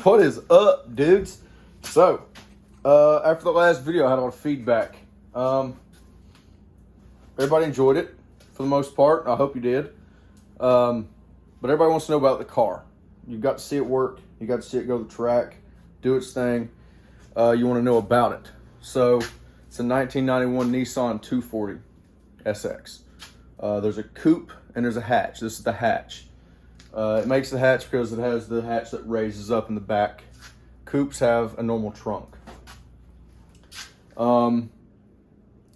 What is up, dudes? So, after the last video, I had a lot of feedback. Everybody enjoyed it for the most part. I hope you did. But everybody wants to know about the car. You got to see it work. You got to see it go to the track, do its thing. You want to know about it. So, it's a 1991 Nissan 240 SX. There's a coupe and there's a hatch. This is the hatch. It makes the hatch because it has the hatch that raises up in the back. Coupes have a normal trunk.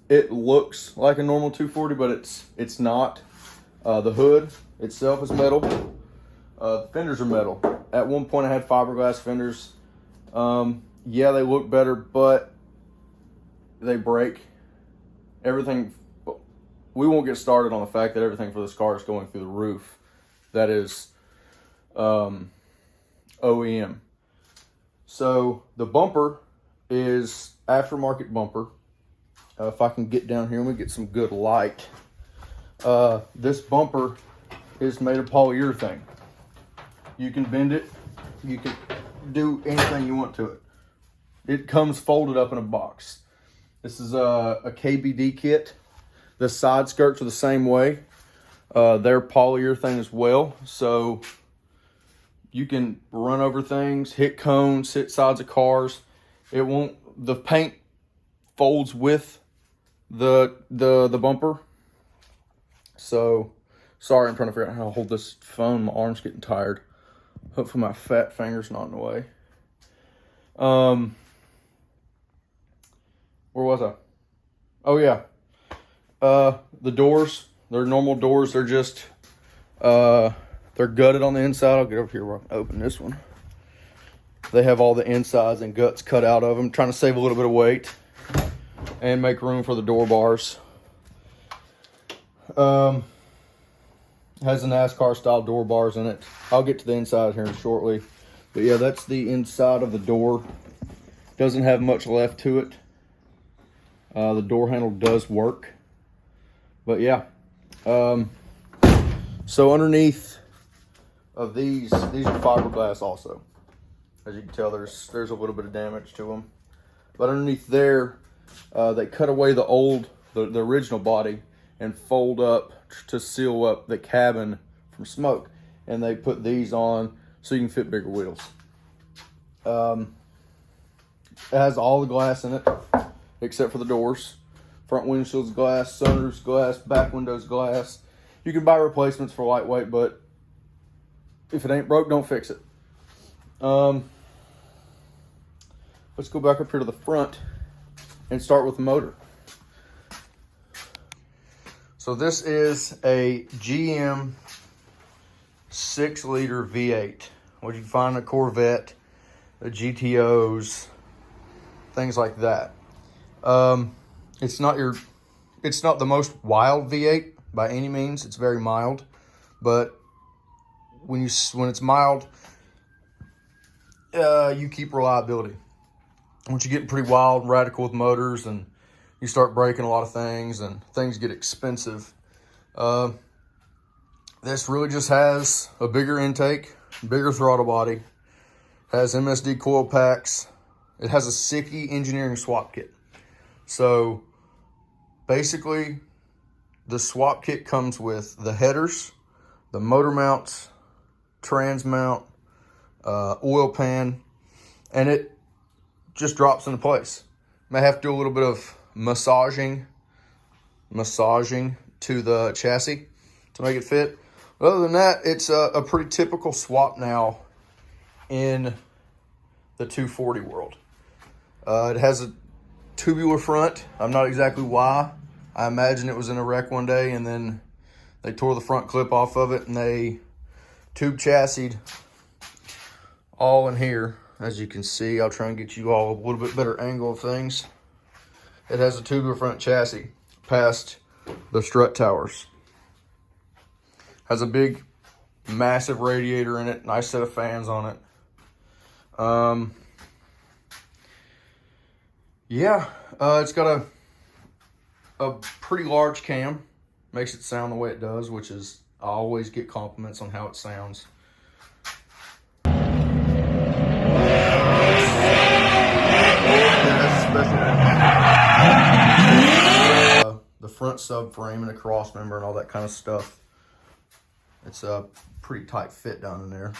It looks like a normal 240, but it's not. The hood itself is metal. The fenders are metal. At one point I had fiberglass fenders. Yeah, they look better, but they break. Everything, we won't get started on the fact that everything for this car is going through the roof. That is OEM. So the bumper is aftermarket bumper. If I can get down here and we get some good light. This bumper is made of polyurethane. You can bend it. You can do anything you want to it. It comes folded up in a box. This is a KBD kit. The side skirts are the same way. They're polyurethane as well, so you can run over things, hit cones, hit sides of cars. It won't. The paint folds with the bumper. So, sorry, I'm trying to figure out how to hold this phone. My arm's getting tired. Hopefully, my fat finger's not in the way. Where was I? Oh yeah. The doors. They're normal doors. They're just, they're gutted on the inside. I'll get over here where I can open this one. They have all the insides and guts cut out of them, trying to save a little bit of weight and make room for the door bars. Has the NASCAR style door bars in it. I'll get to the inside here shortly. But yeah, that's the inside of the door. Doesn't have much left to it. The door handle does work. But yeah. So underneath of these are fiberglass also. As you can tell, there's a little bit of damage to them. But underneath there, they cut away the original body and fold up to seal up the cabin from smoke. And they put these on so you can fit bigger wheels. It has all the glass in it, except for the doors. Front windshield's glass, sunroof's glass, back window's glass. You can buy replacements for lightweight, but if it ain't broke, don't fix it. Let's go back up here to the front and start with the motor. So this is a GM 6-liter V8, what you can find in a Corvette, the GTOs, things like that. It's not the most wild V8 by any means. It's very mild, but when it's mild, you keep reliability. Once you get pretty wild and radical with motors and you start breaking a lot of things and things get expensive, this really just has a bigger intake, bigger throttle body, has MSD coil packs. It has a Sicky engineering swap kit. So basically, the swap kit comes with the headers, the motor mounts, trans mount, oil pan, and it just drops into place. May have to do a little bit of massaging to the chassis to make it fit. But other than that, it's a pretty typical swap now in the 240 world. It has a tubular front. I'm not exactly why. I imagine it was in a wreck one day and then they tore the front clip off of it and they tube chassised all in here. As you can see, I'll try and get you all a little bit better angle of things. It has a tubular front chassis past the strut towers. Has a big, massive radiator in it. Nice set of fans on it. Yeah, it's got a pretty large cam. Makes it sound the way it does, which is, I always get compliments on how it sounds. front subframe and a cross member and all that kind of stuff. It's a pretty tight fit down in there.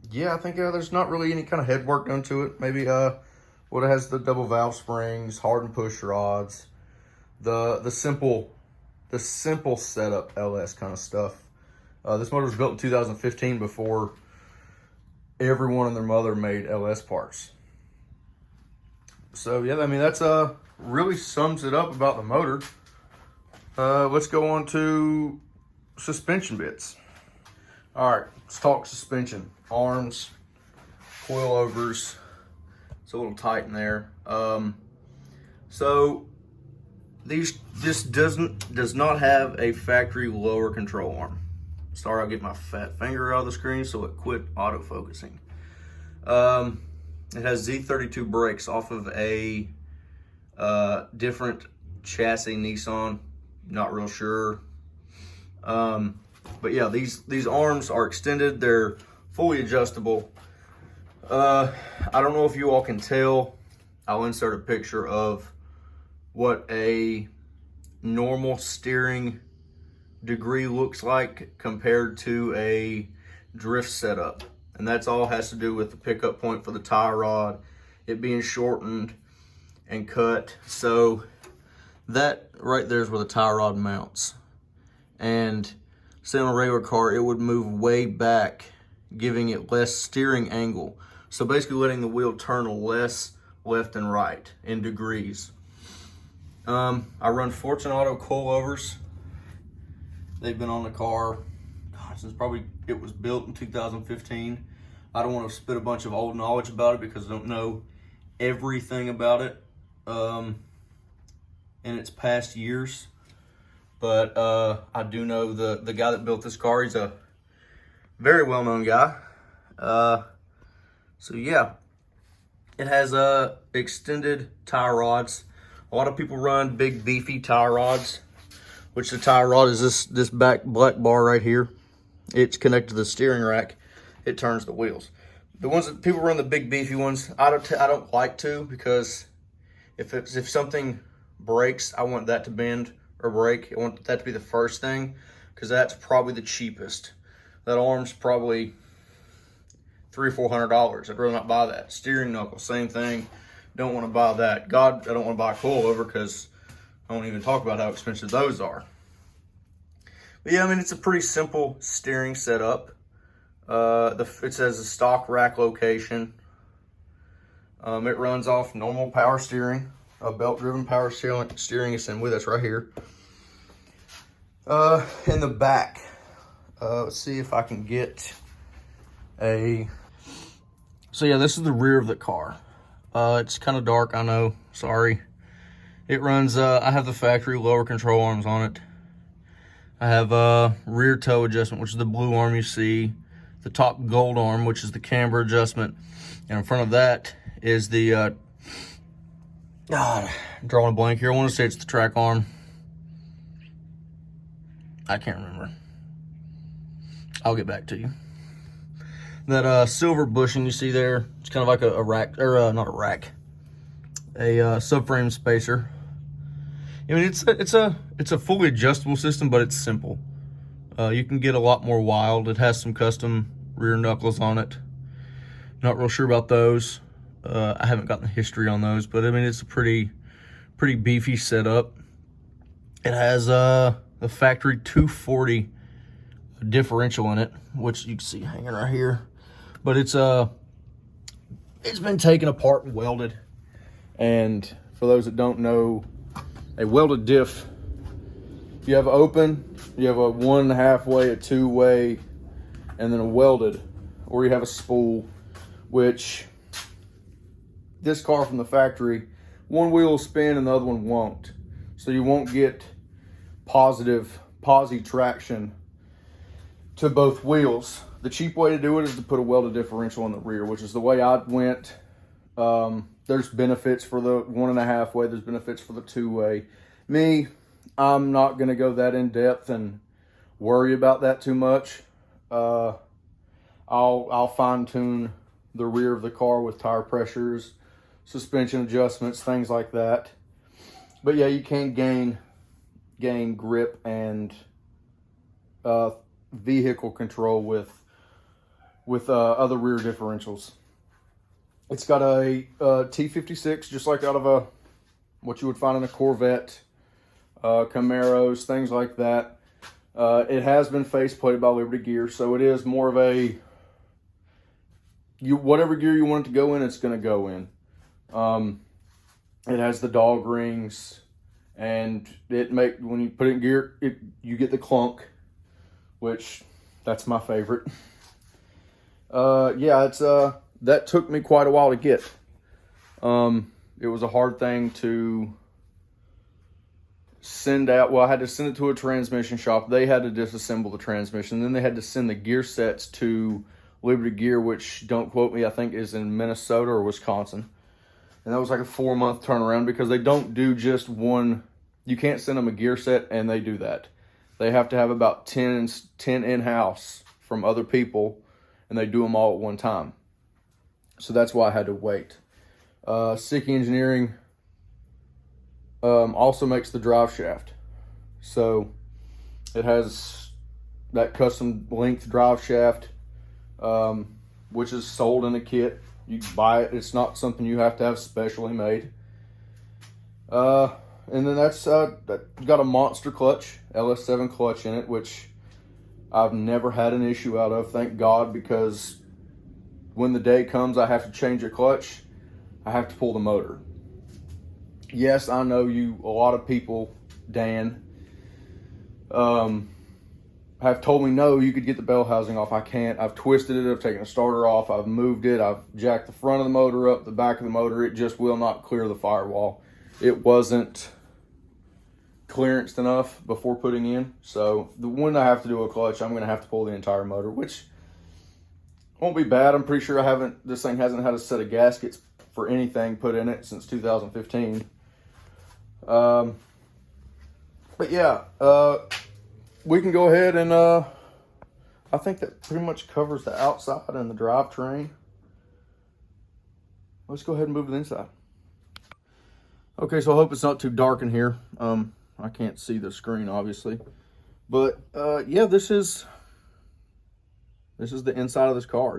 Yeah, I think there's not really any kind of head work done to it. Maybe what it has, the double valve springs, hardened push rods, the simple setup LS kind of stuff. This motor was built in 2015 before everyone and their mother made LS parts. So yeah, I mean, that's really sums it up about the motor. Let's go on to suspension bits. All right, let's talk suspension. Arms, coilovers. It's a little tight in there. So this does not have a factory lower control arm. Sorry, I'll get my fat finger out of the screen so it quit auto-focusing. It has Z32 brakes off of a different chassis Nissan. Not real sure. But yeah, these arms are extended. They're fully adjustable. I don't know if you all can tell. I'll insert a picture of what a normal steering degree looks like compared to a drift setup. And that's all has to do with the pickup point for the tie rod, it being shortened and cut. So that right there is where the tie rod mounts. And say on a regular car, it would move way back, giving it less steering angle. So basically letting the wheel turn less left and right in degrees. I run Fortune Auto coilovers. They've been on the car since probably it was built in 2015. I don't want to spit a bunch of old knowledge about it because I don't know everything about it in its past years. But I do know the guy that built this car. He's a very well-known guy. So yeah, it has extended tie rods. A lot of people run big beefy tie rods, which the tie rod is this back black bar right here. It's connected to the steering rack. It turns the wheels. The ones that people run, the big beefy ones, I don't like to, because if something breaks, I want that to bend or break. I want that to be the first thing, because that's probably the cheapest. That arm's probably $300 or $400. I'd rather not buy that. Steering knuckle, same thing. Don't want to buy that. God, I don't want to buy a coilover because I won't even talk about how expensive those are. But yeah, I mean, it's a pretty simple steering setup. It says a stock rack location. It runs off normal power steering, a belt-driven power steering assembly. That's right here. In the back, let's see if I can get a. So yeah, this is the rear of the car. It's kind of dark, I know. Sorry. It runs. I have the factory lower control arms on it. I have rear toe adjustment, which is the blue arm you see. The top gold arm, which is the camber adjustment. And in front of that is the, I'm drawing a blank here. I want to say it's the track arm. I can't remember. I'll get back to you. That silver bushing you see there, it's kind of like a rack, or not a rack, a subframe spacer. I mean, it's a fully adjustable system, but it's simple. You can get a lot more wild. It has some custom rear knuckles on it. Not real sure about those. I haven't gotten the history on those, but I mean, it's a pretty beefy setup. It has the factory 240 differential in it, which you can see hanging right here. But it's been taken apart and welded. And for those that don't know, a welded diff, you have open, you have a 1.5 way, a 2 way, and then a welded, or you have a spool, which this car from the factory, one wheel will spin and the other one won't. So you won't get posi traction to both wheels. The cheap way to do it is to put a welded differential in the rear, which is the way I went. There's benefits for the 1.5 way, there's benefits for the 2 way. Me, I'm not gonna go that in depth and worry about that too much. I'll fine tune the rear of the car with tire pressures, suspension adjustments, things like that. But yeah, you can gain grip and vehicle control with other rear differentials. It's got a T56, just like out of what you would find in a Corvette, Camaros, things like that. It has been faceplated by Liberty Gear, so it is more of a whatever gear you want it to go in, it's going to go in. It has the dog rings, and when you put it in gear, you get the clunk, which that's my favorite. Yeah, it's that took me quite a while to get. It was a hard thing to send out. Well, I had to send it to a transmission shop. They had to disassemble the transmission. Then they had to send the gear sets to Liberty Gear, which, don't quote me, I think is in Minnesota or Wisconsin. And that was like a 4-month turnaround because they don't do just one. You can't send them a gear set and they do that. They have to have about 10 in-house from other people, and they do them all at one time. So that's why I had to wait. Sicky Engineering also makes the drive shaft. So it has that custom length drive shaft, which is sold in a kit. You can buy it. It's not something you have to have specially made. And then that's got a monster clutch, LS7 clutch in it, which I've never had an issue out of, thank God, because when the day comes I have to change a clutch, I have to pull the motor. Yes, I know a lot of people, Dan, have told me, no, you could get the bell housing off. I can't. I've twisted it. I've taken the starter off. I've moved it. I've jacked the front of the motor up, the back of the motor. It just will not clear the firewall. It wasn't clearanced enough before putting in. So when I have to do a clutch, I'm going to have to pull the entire motor, which won't be bad. I'm pretty sure this thing hasn't had a set of gaskets for anything put in it since 2015. But yeah, we can go ahead and I think that pretty much covers the outside and the drivetrain. Let's go ahead and move to the inside. Okay, so I hope it's not too dark in here. I can't see the screen, obviously. But yeah, this is the inside of this car.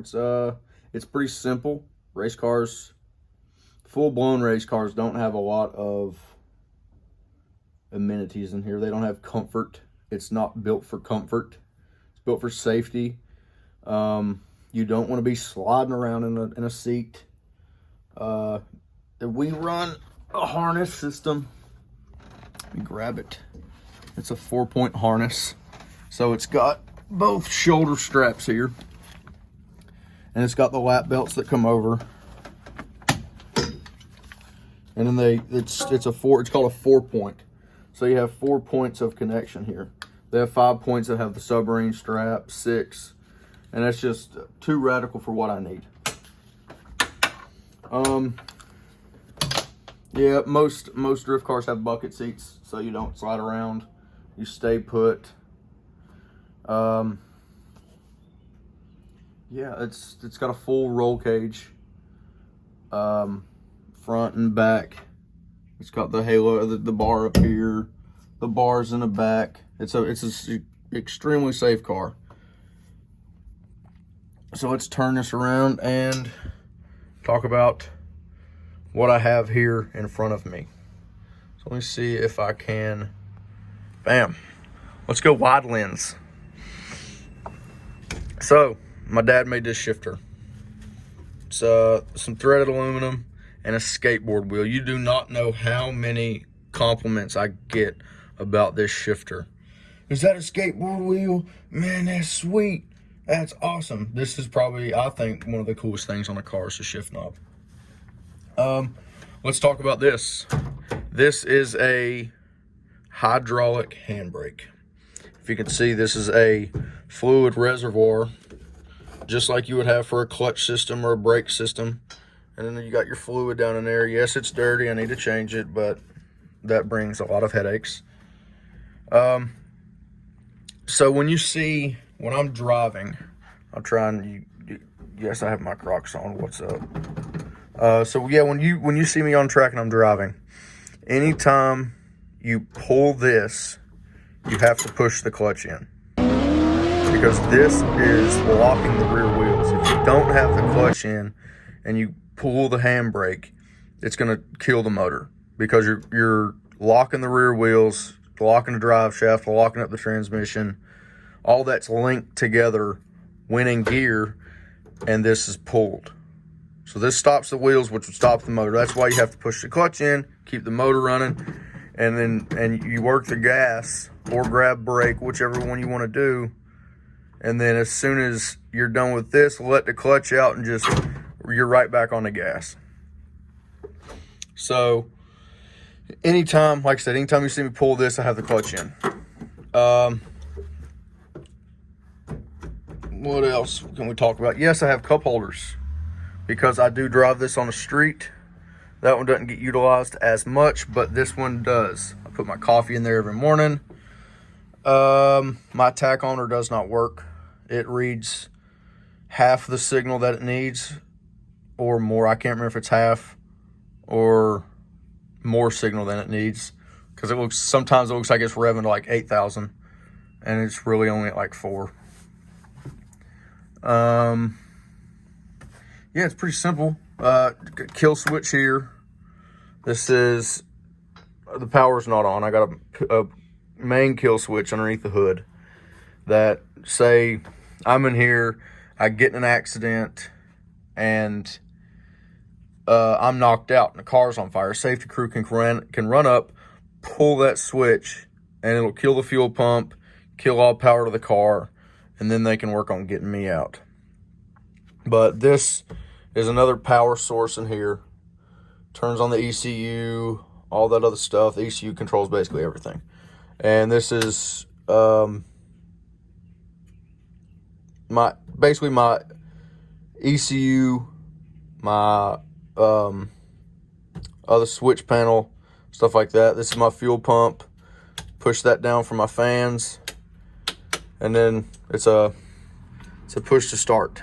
It's pretty simple. Race cars, full-blown race cars, don't have a lot of amenities in here. They don't have comfort. It's not built for comfort. It's built for safety. You don't want to be sliding around in a seat. We run a harness system. Let me grab it. It's a 4-point harness. So it's got both shoulder straps here. And it's got the lap belts that come over. And then it's called a 4-point. So you have 4 points of connection here. They have 5 points that have the submarine strap, 6. And that's just too radical for what I need. Yeah, most drift cars have bucket seats, so you don't slide around. You stay put. Yeah, it's got a full roll cage, front and back. It's got the halo, the bar up here, the bars in the back. It's an extremely safe car. So let's turn this around and talk about what I have here in front of me. So let me see if I can, bam. Let's go wide lens. So my dad made this shifter. It's some threaded aluminum and a skateboard wheel. You do not know how many compliments I get about this shifter. Is that a skateboard wheel? Man, that's sweet. That's awesome. This is probably, I think, one of the coolest things on a car is the shift knob. Let's talk about this. This is a hydraulic handbrake. If you can see, this is a fluid reservoir, just like you would have for a clutch system or a brake system. And then you got your fluid down in there. Yes, it's dirty. I need to change it, but that brings a lot of headaches. So when I'm driving, I'll try and yes, I have my Crocs on. What's up? So yeah, when you see me on track and I'm driving, anytime you pull this, you have to push the clutch in, because this is locking the rear wheels. If you don't have the clutch in and you pull the handbrake, it's going to kill the motor, because you're locking the rear wheels, locking the drive shaft, locking up the transmission. All that's linked together when in gear, and this is pulled. So this stops the wheels, which would stop the motor. That's why you have to push the clutch in, keep the motor running, and you work the gas or grab brake, whichever one you want to do. And then as soon as you're done with this, let the clutch out and you're right back on the gas. So anytime, like I said, anytime you see me pull this, I have the clutch in. What else can we talk about? Yes, I have cup holders, because I do drive this on the street. That one doesn't get utilized as much, but this one does. I put my coffee in there every morning. My tachometer does not work. It reads half the signal that it needs, or more. I can't remember if it's half or more signal than it needs, because sometimes it looks like it's revving to like 8,000, and it's really only at like 4. Yeah, it's pretty simple. Kill switch here. This is, the power's not on. I got a main kill switch underneath the hood that, say I'm in here, I get in an accident, and I'm knocked out and the car's on fire. Safety crew can run up, pull that switch, and it'll kill the fuel pump, kill all power to the car, and then they can work on getting me out. But this is another power source in here. Turns on the ECU, all that other stuff. The ECU controls basically everything. And this is my ECU, my other switch panel, stuff like that. This is my fuel pump. Push that down for my fans, and then it's a push to start.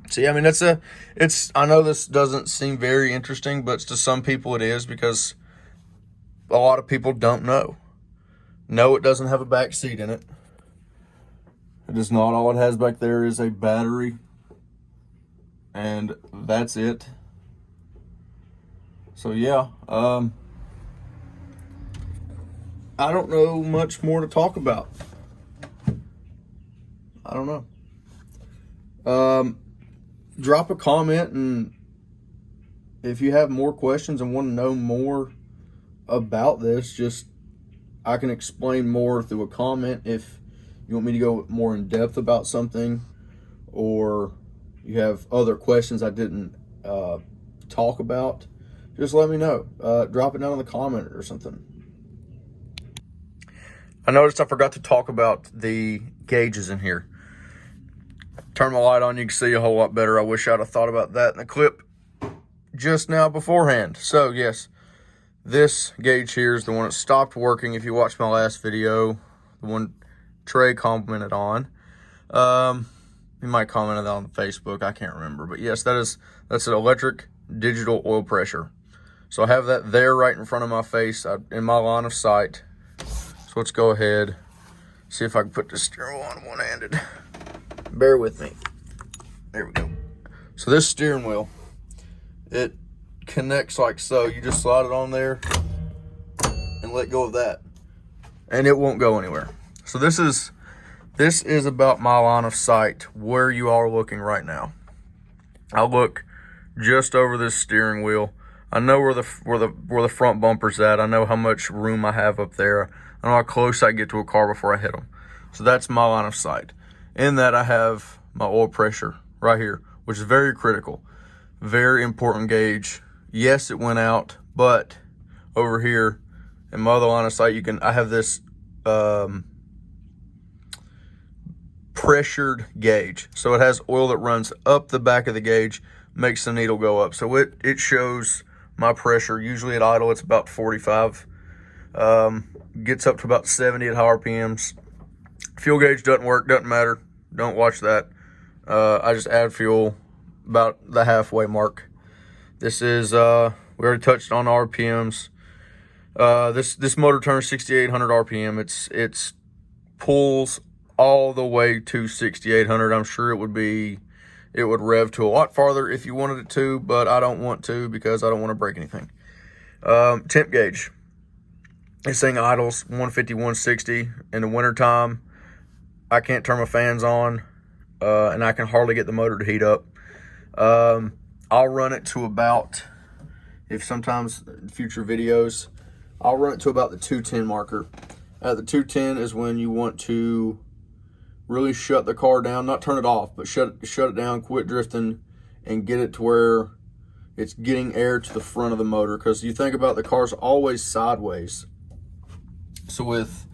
See, I mean, I know this doesn't seem very interesting, but to some people it is, because a lot of people don't know. No, it doesn't have a back seat in it. It is not. All it has back there is a battery, and that's it. So yeah, I don't know much more to talk about. I don't know. Drop a comment, and if you have more questions and want to know more about this, I can explain more through a comment. If you want me to go more in depth about something, or you have other questions I didn't talk about, just let me know. Drop it down in the comment or something. I noticed I forgot to talk about the gauges in here. Turn my light on, you can see a whole lot better. I wish I'd have thought about that in the clip just now beforehand. So yes, this gauge here is the one that stopped working. If you watched my last video, the one Trey commented on. You might comment on that on Facebook, I can't remember. But yes, that's an electric digital oil pressure. So I have that there right in front of my face, in my line of sight. So let's go ahead, see if I can put this steering wheel on one-handed. Bear with me. There we go. So this steering wheel, it connects like so. You just slide it on there and let go of that, and it won't go anywhere. So this is about my line of sight where you are looking right now. I look just over this steering wheel. I know where the front bumper's at. I know how much room I have up there. I know how close I get to a car before I hit them. So that's my line of sight. In that, I have my oil pressure right here, which is very critical, very important gauge. Yes, it went out, but over here in my other line of sight, I have this pressured gauge. So it has oil that runs up the back of the gauge, makes the needle go up. So it shows my pressure. Usually at idle, it's about 45. Gets up to about 70 at high RPMs. Fuel gauge doesn't work, doesn't matter. Don't watch that. I just add fuel about the halfway mark. This is, we already touched on RPMs. This motor turns 6,800 RPM. It's pulls all the way to 6,800. I'm sure it would rev to a lot farther if you wanted it to, but I don't want to because I don't want to break anything. Temp gauge. This thing idles 150, 160 in the wintertime. I can't turn my fans on, and I can hardly get the motor to heat up. I'll run it to about, if sometimes in future videos, I'll run it to about the 210 marker. At the 210 is when you want to really shut the car down, not turn it off, but shut it down, quit drifting, and get it to where it's getting air to the front of the motor. Because you think about the car's always sideways. So with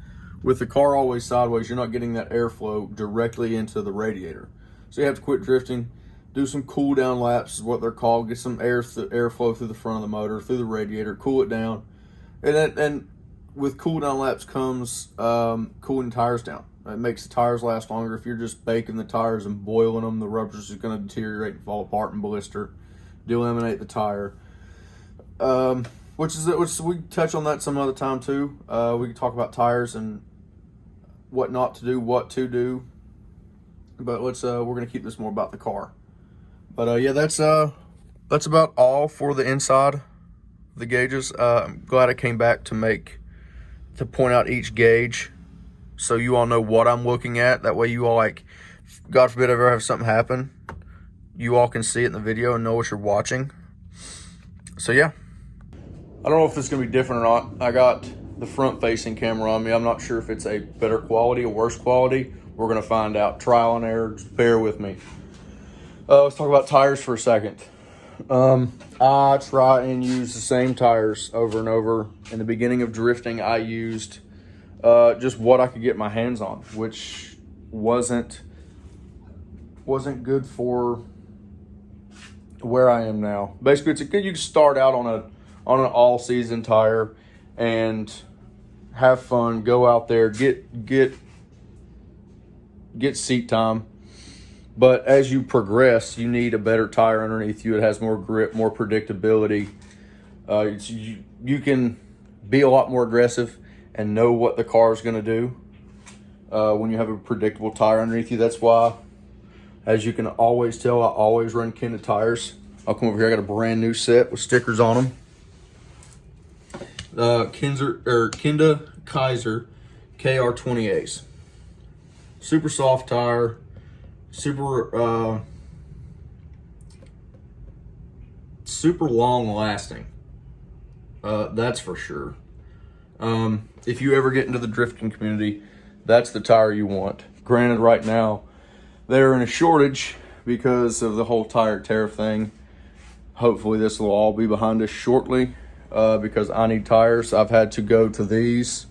the car always sideways, you're not getting that airflow directly into the radiator. So you have to quit drifting, do some cool down laps is what they're called, get some airflow through the front of the motor, through the radiator, cool it down. And with cool down laps comes cooling tires down. It makes the tires last longer. If you're just baking the tires and boiling them, the rubber's just going to deteriorate and fall apart and blister, delaminate the tire. Which we touch on that some other time too. We can talk about tires and what not to do, what to do. But we're gonna keep this more about the car. But yeah, that's about all for the inside of the gauges. I'm glad I came back to point out each gauge, so you all know what I'm looking at. That way, you all, like, God forbid ever have something happen, you all can see it in the video and know what you're watching. So yeah. I don't know if this is going to be different or not. I got the front-facing camera on me. I'm not sure if it's a better quality or worse quality. We're going to find out. Trial and error. Just bear with me. Let's talk about tires for a second. I try and use the same tires over and over. In the beginning of drifting, I used just what I could get my hands on, which wasn't good for where I am now. Basically, you can start out on an all-season tire and have fun, go out there, get seat time. But as you progress, you need a better tire underneath you. It has more grip, more predictability. You can be a lot more aggressive and know what the car is going to do when you have a predictable tire underneath you. That's why, as you can always tell, I always run Kenda tires. I'll come over here. I got a brand new set with stickers on them. Kenda Kaiser KR20As. Super soft tire, super long lasting. That's for sure. If you ever get into the drifting community, that's the tire you want. Granted, right now they're in a shortage because of the whole tire tariff thing. Hopefully this will all be behind us shortly. Because I need tires. I've had to go to these,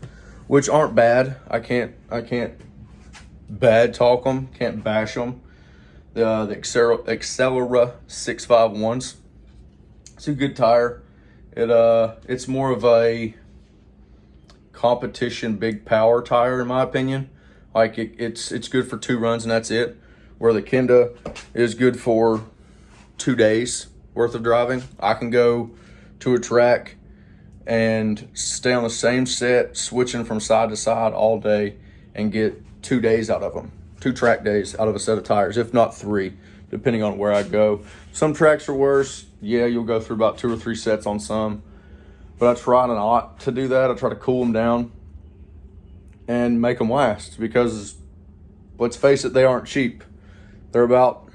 which aren't bad. I can't bad talk them, can't bash them. The Accelera 651s. It's a good tire. It's more of a competition big power tire in my opinion. Like it's good for 2 runs and that's it. Where the Kenda is good for 2 days worth of driving. I can go to a track and stay on the same set, switching from side to side all day and get 2 days out of them. 2 track days out of a set of tires, if not 3, depending on where I go. Some tracks are worse. Yeah, you'll go through about 2 or 3 sets on some. But I try not to do that. I try to cool them down and make them last because, let's face it, they aren't cheap. They're about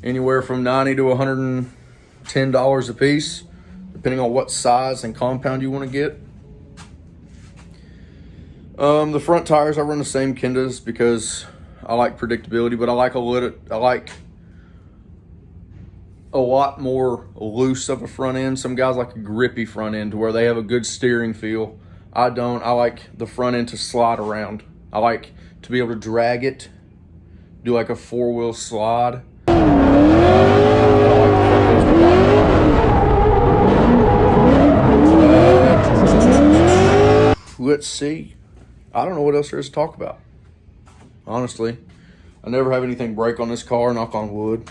anywhere from $90 to $110 a piece, depending on what size and compound you want to get. The front tires, I run the same Kendas because I like predictability, but I like a lot more loose of a front end. Some guys like a grippy front end to where they have a good steering feel. I don't. I like the front end to slide around. I like to be able to drag it, do like a 4-wheel slide. Let's see. I don't know what else there is to talk about. Honestly, I never have anything break on this car, knock on wood.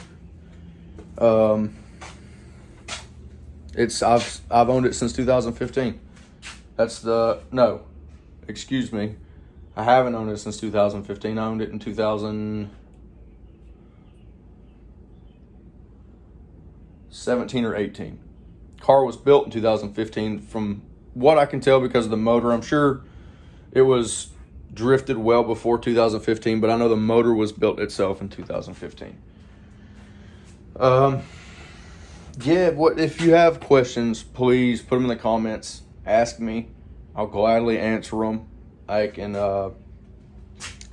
I've owned it since 2015. No, excuse me. I haven't owned it since 2015. I owned it in 2017 or 18. Car was built in 2015 from what I can tell because of the motor. I'm sure it was drifted well before 2015, but I know the motor was built itself in 2015. Yeah, if you have questions, please put them in the comments. Ask me. I'll gladly answer them. I can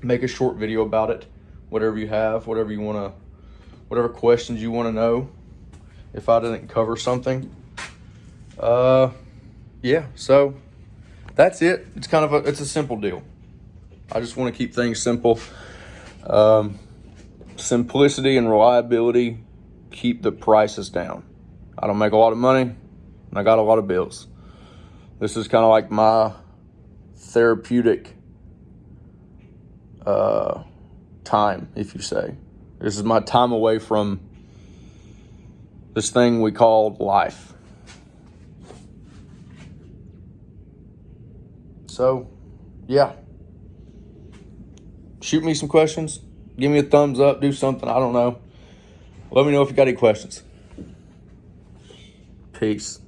make a short video about it. Whatever you have, whatever questions you want to know. If I didn't cover something. Yeah, so that's it. It's a simple deal. I just want to keep things simple. Simplicity and reliability keep the prices down. I don't make a lot of money, and I got a lot of bills. This is kind of like my therapeutic time, if you say. This is my time away from this thing we call life. So, yeah. Shoot me some questions. Give me a thumbs up. Do something. I don't know. Let me know if you got any questions. Peace.